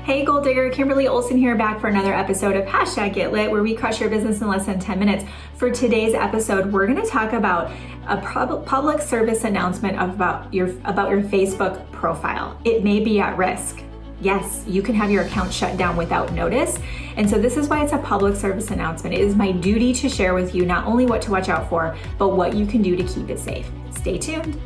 Hey Goal Digger, Kimberly Olson here, back for another episode of #GetLit, where we crush your business in less than 10 minutes. For today's episode, we're going to talk about a public service announcement about your Facebook profile. It may be at risk. Yes, you can have your account shut down without notice. And so this is why it's a public service announcement. It is my duty to share with you not only what to watch out for, but what you can do to keep it safe. Stay tuned.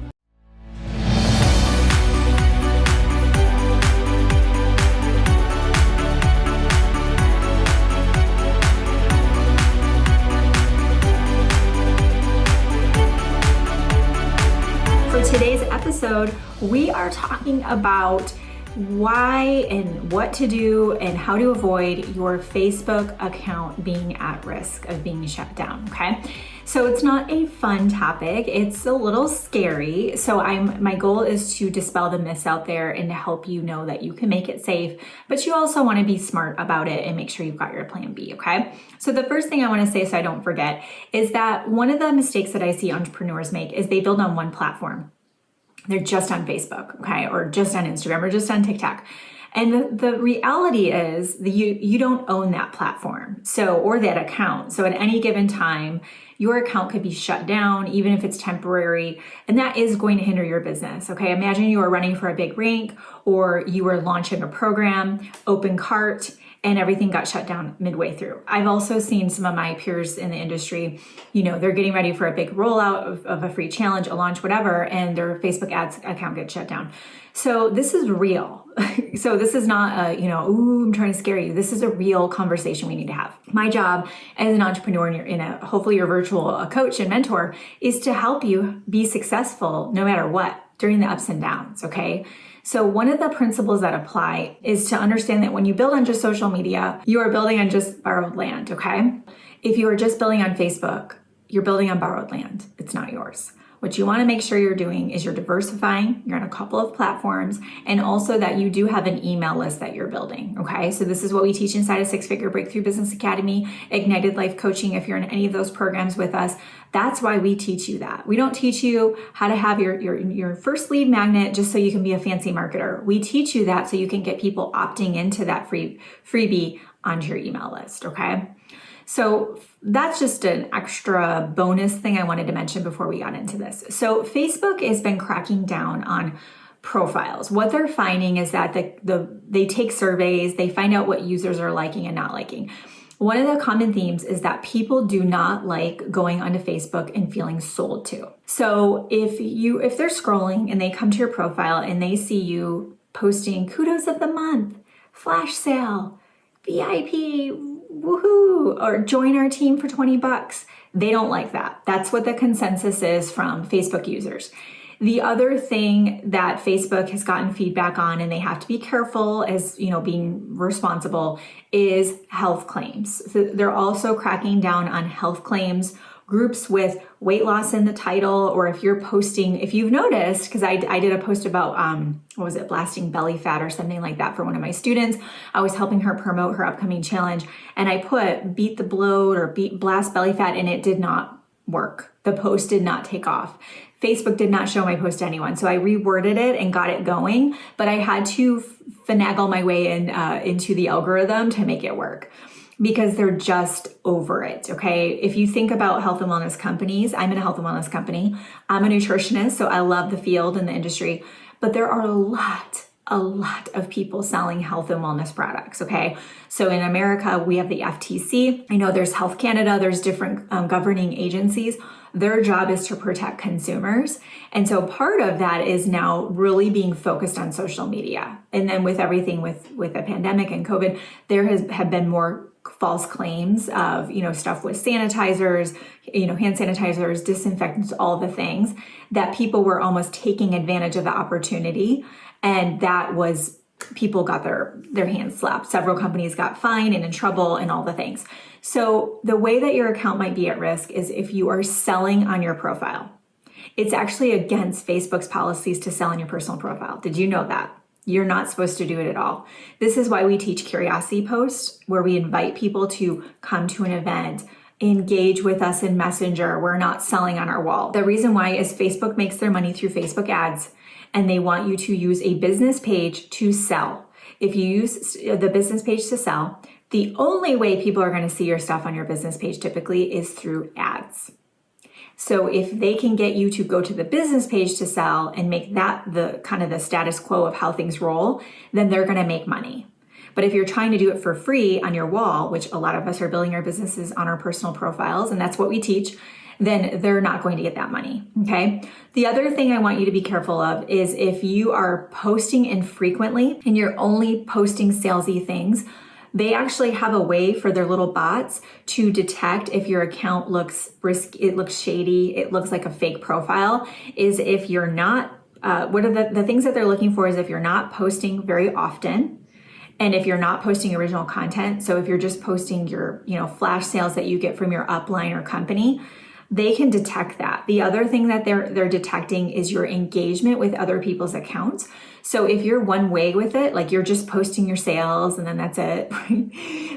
For today's episode, we are talking about why and what to do and how to avoid your Facebook account being at risk of being shut down, okay? So it's not a fun topic, it's a little scary. So my goal is to dispel the myths out there and to help you know that you can make it safe, but you also want to be smart about it and make sure you've got your plan B, okay? So the first thing I want to say, so I don't forget, is that one of the mistakes that I see entrepreneurs make is they build on one platform. They're just on Facebook, okay, or just on Instagram, or just on TikTok. And the reality is that you don't own that platform, or that account. So at any given time, your account could be shut down, even if it's temporary, and that is going to hinder your business, okay? Imagine you are running for a big rank, or you were launching a program, open cart, and everything got shut down midway through. I've also seen some of my peers in the industry, they're getting ready for a big rollout of a free challenge, a launch, whatever, and their Facebook ads account gets shut down. So this is real. So this is not I'm trying to scare you. This is a real conversation we need to have. My job as an entrepreneur, and hopefully your virtual coach and mentor, is to help you be successful no matter what during the ups and downs, okay? So one of the principles that apply is to understand that when you build on just social media, you are building on just borrowed land, okay? If you are just building on Facebook, you're building on borrowed land. It's not yours. What you want to make sure you're doing is you're diversifying, you're on a couple of platforms, and also that you do have an email list that you're building, okay? So this is what we teach inside of Six Figure Breakthrough Business Academy, Ignited Life Coaching. If you're in any of those programs with us, that's why we teach you that. We don't teach you how to have your first lead magnet just so you can be a fancy marketer. We teach you that so you can get people opting into that freebie onto your email list, okay? So that's just an extra bonus thing I wanted to mention before we got into this. So Facebook has been cracking down on profiles. What they're finding is that they take surveys, they find out what users are liking and not liking. One of the common themes is that people do not like going onto Facebook and feeling sold to. So if they're scrolling and they come to your profile and they see you posting kudos of the month, flash sale, VIP, woohoo, or join our team for $20, they don't like that. That's what the consensus is from Facebook users. The other thing that Facebook has gotten feedback on, and they have to be careful as being responsible, is health claims. So they're also cracking down on health claims, groups with weight loss in the title, or if you've noticed, because I did a post about, blasting belly fat or something like that for one of my students. I was helping her promote her upcoming challenge, and I put beat the bloat or blast belly fat, and it did not work. The post did not take off. Facebook did not show my post to anyone. So I reworded it and got it going, but I had to finagle my way into the algorithm to make it work, because they're just over it, okay? If you think about health and wellness companies, I'm in a health and wellness company. I'm a nutritionist, so I love the field and the industry, but there are a lot of people selling health and wellness products, okay? So in America, we have the FTC. I know there's Health Canada, there's different governing agencies. Their job is to protect consumers. And so part of that is now really being focused on social media. And then with everything with the pandemic and COVID, there have been more false claims of, stuff with sanitizers, hand sanitizers, disinfectants, all the things that people were almost taking advantage of the opportunity. And that was, people got their hands slapped. Several companies got fined and in trouble and all the things. So the way that your account might be at risk is if you are selling on your profile. It's actually against Facebook's policies to sell on your personal profile. Did you know that? You're not supposed to do it at all. This is why we teach curiosity posts, where we invite people to come to an event, engage with us in Messenger. We're not selling on our wall. The reason why is Facebook makes their money through Facebook ads, and they want you to use a business page to sell. if you use the business page to sell, the only way people are going to see your stuff on your business page typically is through ads. So if they can get you to go to the business page to sell and make that the kind of the status quo of how things roll, then they're going to make money. But if you're trying to do it for free on your wall, which a lot of us are building our businesses on our personal profiles, and that's what we teach, then they're not going to get that money, okay? The other thing I want you to be careful of is if you are posting infrequently and you're only posting salesy things, they actually have a way for their little bots to detect if your account looks risky, it looks shady, it looks like a fake profile, is if you're not, what are the things that they're looking for is if you're not posting very often, and if you're not posting original content. So if you're just posting your, flash sales that you get from your upline or company, they can detect that. The other thing that they're detecting is your engagement with other people's accounts. So if you're one way with it, like you're just posting your sales and then that's it, right?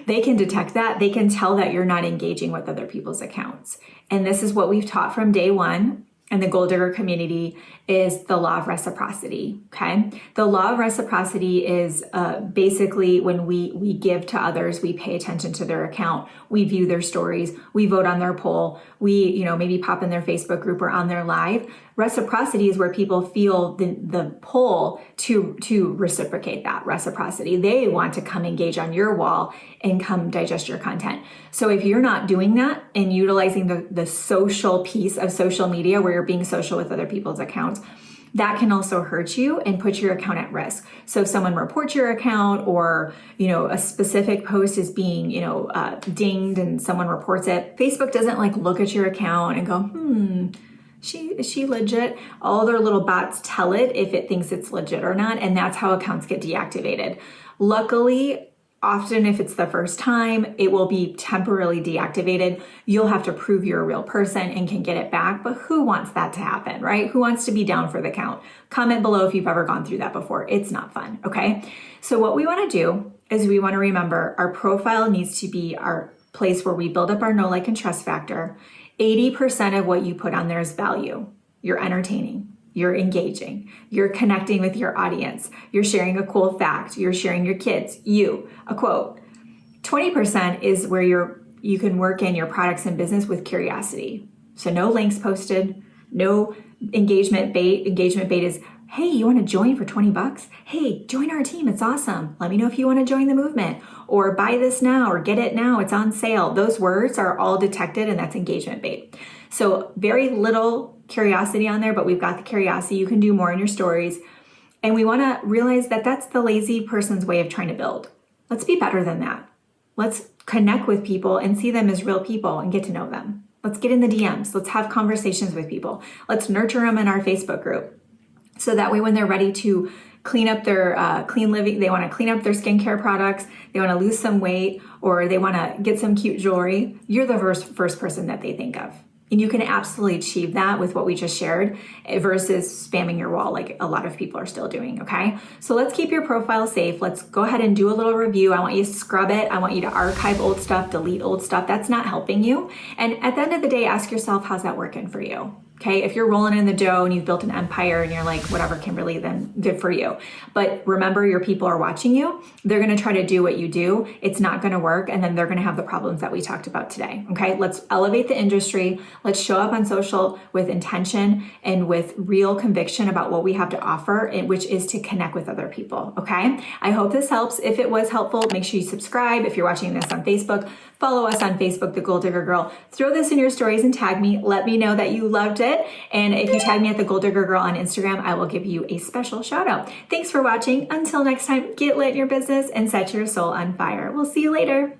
They can detect that. They can tell that you're not engaging with other people's accounts. And this is what we've taught from day one in the Goal Digger community is the law of reciprocity, okay? The law of reciprocity is basically when we give to others, we pay attention to their account, we view their stories, we vote on their poll, we maybe pop in their Facebook group or on their live. Reciprocity is where people feel the pull to reciprocate that reciprocity. They want to come engage on your wall and come digest your content. So if you're not doing that and utilizing the social piece of social media where you're being social with other people's accounts, that can also hurt you and put your account at risk. So if someone reports your account or, a specific post is being, dinged and someone reports it, Facebook doesn't look at your account and go, is she legit? All their little bots tell it if it thinks it's legit or not. And that's how accounts get deactivated. Luckily, often if it's the first time, it will be temporarily deactivated. You'll have to prove you're a real person and can get it back. But who wants that to happen, right? Who wants to be down for the count? Comment below if you've ever gone through that before. It's not fun, okay? So what we want to do is we want to remember our profile needs to be our place where we build up our know, like, and trust factor. 80% of what you put on there is value. You're entertaining. You're engaging, you're connecting with your audience, you're sharing a cool fact, you're sharing your kids, a quote. 20% is where you can work in your products and business with curiosity. So no links posted, no engagement bait. Engagement bait is, hey, you want to join for $20? Hey, join our team. It's awesome. Let me know if you want to join the movement, or buy this now, or get it now. It's on sale. Those words are all detected, and that's engagement bait. So very little curiosity on there, but we've got the curiosity. You can do more in your stories. And we want to realize that that's the lazy person's way of trying to build. Let's be better than that. Let's connect with people and see them as real people and get to know them. Let's get in the DMs. Let's have conversations with people. Let's nurture them in our Facebook group. So that way when they're ready to clean up their clean living, they want to clean up their skincare products, they want to lose some weight, or they want to get some cute jewelry, you're the first person that they think of. And you can absolutely achieve that with what we just shared versus spamming your wall like a lot of people are still doing, okay? So let's keep your profile safe. Let's go ahead and do a little review. I want you to scrub it. I want you to archive old stuff, delete old stuff. That's not helping you. And at the end of the day, ask yourself, how's that working for you? Okay, if you're rolling in the dough and you've built an empire and you're like, whatever, Kimberly, then good for you. But remember, your people are watching you. They're going to try to do what you do. It's not going to work. And then they're going to have the problems that we talked about today. Okay, let's elevate the industry. Let's show up on social with intention and with real conviction about what we have to offer, which is to connect with other people. Okay, I hope this helps. If it was helpful, make sure you subscribe. If you're watching this on Facebook, follow us on Facebook, The Goal Digger Girl. Throw this in your stories and tag me. Let me know that you loved it. And if you tag me at The Goal Digger Girl on Instagram, I will give you a special shout out. Thanks for watching. Until next time, get lit in your business and set your soul on fire. We'll see you later.